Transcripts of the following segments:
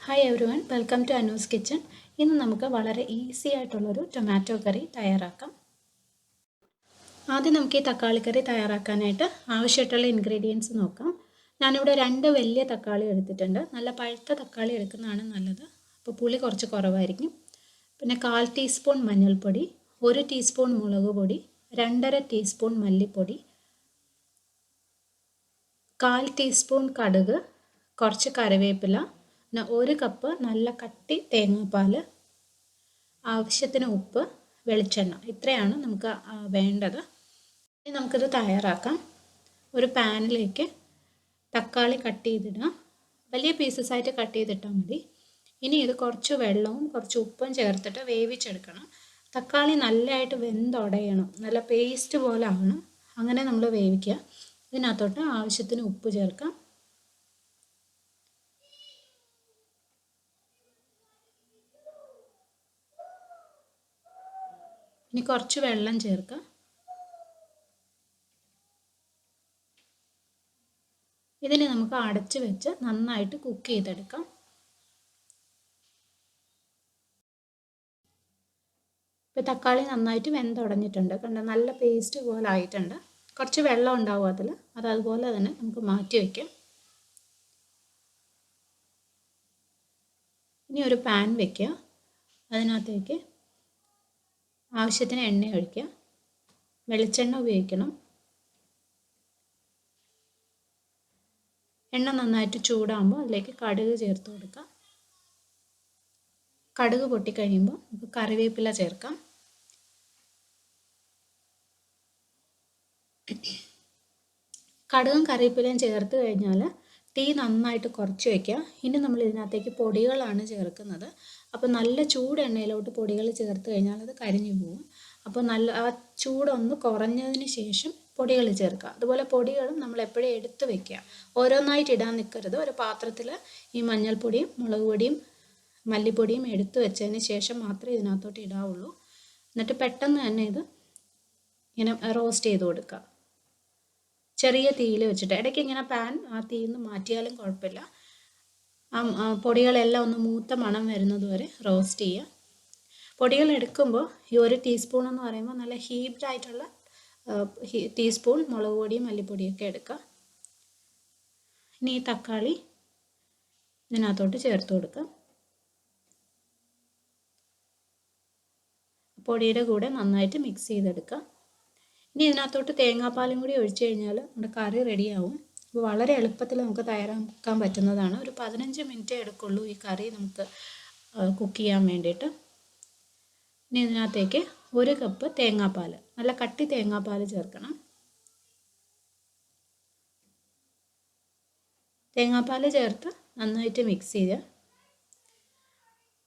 Hi everyone, welcome to Anu's kitchen. ഇന്ന് നമുക്ക് വളരെ ഈസി ആയിട്ടുള്ളൊരു ടൊമാറ്റോ കറി തയ്യാറാക്കാം. ആദ്യം നമുക്ക് ഈ തക്കാളി കറി തയ്യാറാക്കാനായിട്ട് ആവശ്യമായിട്ടുള്ള ഇൻഗ്രീഡിയൻസ് നോക്കാം. ഞാനിവിടെ 2 വലിയ തക്കാളി എടുത്തിട്ടുണ്ട്. നല്ല പഴുത്ത തക്കാളി എടുക്കുന്നതാണ് നല്ലത്, അപ്പോൾ പുളി കുറച്ച് കുറവായിരിക്കും. പിന്നെ 1/4 ടീസ്പൂൺ മഞ്ഞൾപ്പൊടി, 1 ടീസ്പൂൺ മുളക് പൊടി, 2.5 ടീസ്പൂൺ മല്ലിപ്പൊടി, 1/4 ടീസ്പൂൺ കടുക്, കുറച്ച് കറിവേപ്പില, 1 കപ്പ് നല്ല കട്ടി തേങ്ങാപ്പാൽ, ആവശ്യത്തിന് ഉപ്പ്, വെളിച്ചെണ്ണ. ഇത്രയാണ് നമുക്ക് വേണ്ടത്. ഇനി നമുക്കിത് തയ്യാറാക്കാം. ഒരു പാനിലേക്ക് തക്കാളി കട്ട് ചെയ്തിടാം. വലിയ പീസസ് ആയിട്ട് കട്ട് ചെയ്തിട്ടാൽ മതി. ഇനി ഇത് കുറച്ച് വെള്ളവും കുറച്ച് ഉപ്പും ചേർത്തിട്ട് വേവിച്ചെടുക്കണം. തക്കാളി നല്ലതായിട്ട് വെന്തുടയണം, നല്ല പേസ്റ്റ് പോലെ ആവണം. അങ്ങനെ നമ്മൾ വേവിക്കുക. ഇതിനകത്തോട്ട് ആവശ്യത്തിന് ഉപ്പ് ചേർക്കാം. ഇനി കുറച്ച് വെള്ളം ചേർക്കാം. ഇതിനെ നമുക്ക് അടച്ച് വെച്ച് നന്നായിട്ട് കുക്ക് ചെയ്തെടുക്കാം. ഇപ്പോൾ തക്കാളി നന്നായിട്ട് വെന്തുടഞ്ഞിട്ടുണ്ട്, കണ്ടോ, നല്ല പേസ്റ്റ് പോലെ ആയിട്ടുണ്ട്. കുറച്ച് വെള്ളം ഉണ്ടാവും അതിൽ, അതുപോലെ തന്നെ നമുക്ക് മാറ്റി വയ്ക്കാം. ഇനി ഒരു പാൻ വയ്ക്കുക. അതിനകത്തേക്ക് ആവശ്യത്തിന് എണ്ണ ഒഴിക്കുക. വെളിച്ചെണ്ണ ഉപയോഗിക്കണം. എണ്ണ നന്നായിട്ട് ചൂടാകുമ്പോൾ അതിലേക്ക് കടുക് ചേർത്ത് കൊടുക്കുക. കടുക് പൊട്ടിക്കഴിയുമ്പോൾ നമുക്ക് കറിവേപ്പില ചേർക്കാം. കടുകും കറിവേപ്പിലയും ചേർത്ത് കഴിഞ്ഞാൽ തീ നന്നായിട്ട് കുറച്ച് വയ്ക്കുക. ഇനി നമ്മൾ ഇതിനകത്തേക്ക് പൊടികളാണ് ചേർക്കുന്നത്. അപ്പോൾ നല്ല ചൂട് എണ്ണയിലോട്ട് പൊടികൾ ചേർത്ത് കഴിഞ്ഞാൽ അത് കരിഞ്ഞു പോകും. അപ്പോൾ ആ ചൂടൊന്ന് കുറഞ്ഞതിന് ശേഷം പൊടികൾ ചേർക്കുക. അതുപോലെ പൊടികളും നമ്മൾ എപ്പോഴും എടുത്ത് വെക്കുക. ഓരോന്നായിട്ട് ഇടാൻ നിൽക്കരുത്. ഒരു പാത്രത്തിൽ ഈ മഞ്ഞൾപ്പൊടിയും മുളക് പൊടിയും മല്ലിപ്പൊടിയും എടുത്ത് വെച്ചതിന് ശേഷം മാത്രമേ ഇതിനകത്തോട്ട് ഇടാവുള്ളൂ. എന്നിട്ട് പെട്ടെന്ന് തന്നെ ഇത് ഇങ്ങനെ റോസ്റ്റ് ചെയ്ത് കൊടുക്കുക. ചെറിയ തീയിൽ വെച്ചിട്ട് ഇടയ്ക്ക് ഇങ്ങനെ പാൻ ആ തീയിൽ നിന്ന് മാറ്റിയാലും കുഴപ്പമില്ല. പൊടികളെല്ലാം ഒന്ന് മൂത്ത മണം വരുന്നത് വരെ റോസ്റ്റ് ചെയ്യുക. പൊടികൾ എടുക്കുമ്പോൾ ഈ 1 ടീസ്പൂൺ എന്ന് പറയുമ്പോൾ നല്ല ഹീപ്ഡ് ആയിട്ടുള്ള ടീസ്പൂൺ മുളക് പൊടിയും മല്ലിപ്പൊടിയൊക്കെ എടുക്കുക. ഇനി ഈ തക്കാളി ഇതിനകത്തോട്ട് ചേർത്ത് കൊടുക്കുക. പൊടിയുടെ കൂടെ നന്നായിട്ട് മിക്സ് ചെയ്തെടുക്കുക. ഇനി ഇതിനകത്തോട്ട് തേങ്ങാപ്പാലും കൂടി ഒഴിച്ചു കഴിഞ്ഞാൽ നമ്മുടെ കറി റെഡിയാവും. അപ്പോൾ വളരെ എളുപ്പത്തിൽ നമുക്ക് തയ്യാറാക്കാൻ പറ്റുന്നതാണ്. ഒരു 15 മിനിറ്റേ എടുക്കുള്ളൂ ഈ കറി നമുക്ക് കുക്ക് ചെയ്യാൻ വേണ്ടിയിട്ട്. ഇനി ഇതിനകത്തേക്ക് 1 കപ്പ് തേങ്ങാപ്പാൽ, നല്ല കട്ടി തേങ്ങാപ്പാൽ ചേർക്കണം. തേങ്ങാപ്പാൽ ചേർത്ത് നന്നായിട്ട് മിക്സ് ചെയ്യുക.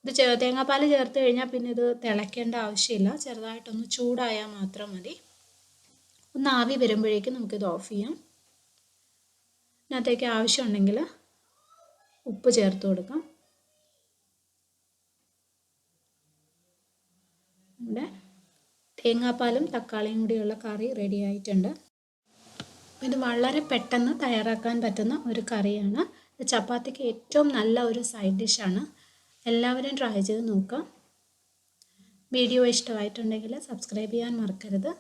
ഇത് തേങ്ങാപ്പാൽ ചേർത്ത് കഴിഞ്ഞാൽ പിന്നെ ഇത് തിളയ്ക്കേണ്ട ആവശ്യമില്ല. ചെറുതായിട്ടൊന്ന് ചൂടായാൽ മാത്രം മതി. ഒന്ന് ആവി വരുമ്പോഴേക്കും നമുക്കിത് ഓഫ് ചെയ്യാം. ഇതിനകത്തേക്ക് ആവശ്യമുണ്ടെങ്കിൽ ഉപ്പ് ചേർത്ത് കൊടുക്കാം. നമ്മുടെ തേങ്ങാപ്പാലും തക്കാളിയും കൂടിയുള്ള കറി റെഡി ആയിട്ടുണ്ട്. ഇത് വളരെ പെട്ടെന്ന് തയ്യാറാക്കാൻ പറ്റുന്ന ഒരു കറിയാണ്. ചപ്പാത്തിക്ക് ഏറ്റവും നല്ല ഒരു സൈഡ് ഡിഷാണ്. എല്ലാവരും ട്രൈ ചെയ്ത് നോക്കുക. വീഡിയോ ഇഷ്ടമായിട്ടുണ്ടെങ്കിൽ സബ്സ്ക്രൈബ് ചെയ്യാൻ മറക്കരുത്.